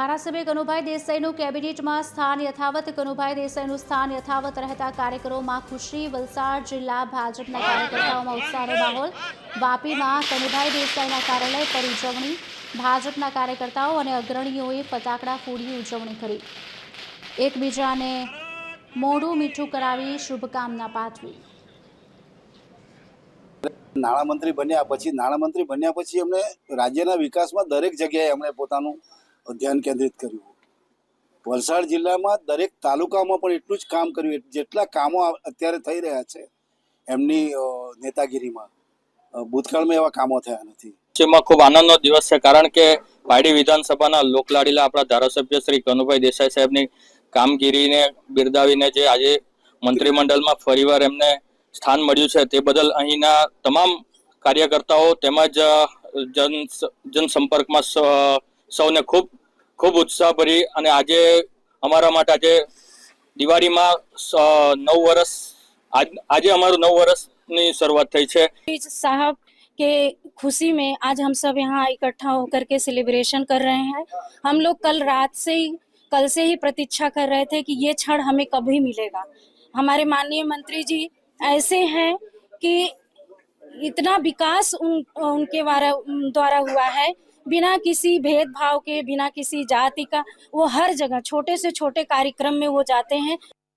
ધારાસભ્ય કનુભાઈ દેસાઈનું કેબિનેટમાં સ્થાન યથાવત કનુભાઈ દેસાઈનું સ્થાન યથાવત રહેતા કાર્યકરોમાં ખુશી વલસાડ જિલ્લા ભાજપના કાર્યકર્તાઓમાં ઉત્સાહનો માહોલ વાપીમાં કનુભાઈ દેસાઈના કાર્યાલય પર ઉજવણી ભાજપના કાર્યકર્તાઓ અને અગ્રણીઓએ ફટાકડા ફોડી ઉજવણી કરી એકબીજાને મોઢું મીઠું કરાવી શુભકામના પાઠવી। નાણામંત્રી બન્યા પછી એમણે રાજ્યના વિકાસમાં દરેક જગ્યાએ એમણે પોતાનું ધ્યાન કેન્દ્રિત કર્યું। વલસાડ જિલ્લામાં દરેક તાલુકામાં પણ એટલું જ કામ કર્યું જેટલા કામો અત્યારે થઈ રહ્યા છે એમની નેતાગીરીમાં ભૂતકાળમાં એવા કામો થયા નથી। જેમાં ખૂબ આનંદનો દિવસ છે, કારણ કે પાયડી વિધાનસભાના લોકલાડીલા આપણા ધારાસભ્ય શ્રી કનુભાઈ દેસાઈ સાહેબની કામગીરીને બિરદાવીને જે આજે મંત્રીમંડળમાં ફરીવાર એમને સ્થાન મળ્યું છે તે બદલ અહીંના તમામ કાર્યકર્તાઓ તેમજ જનસંપર્કમાં સૌને ખૂબ ખૂબ ઉત્સાહભરી અને આજે અમારા માટે આજે દિવાળીમાં 9 વર્ષ આજે અમારું 9 વર્ષની શરૂઆત થઈ છે। साहब के खुशी में आज हम सब यहाँ इकट्ठा होकर के सेलिब्रेशन कर रहे हैं। हम लोग कल से ही प्रतीक्षा कर रहे थे कि ये क्षण हमें कभी मिलेगा। हमारे माननीय मंत्री जी ऐसे हैं कि इतना विकास उनके द्वारा हुआ है, बिना किसी भेदभाव के, बिना किसी जाति का। वो हर जगह छोटे से छोटे कार्यक्रम में वो जाते हैं।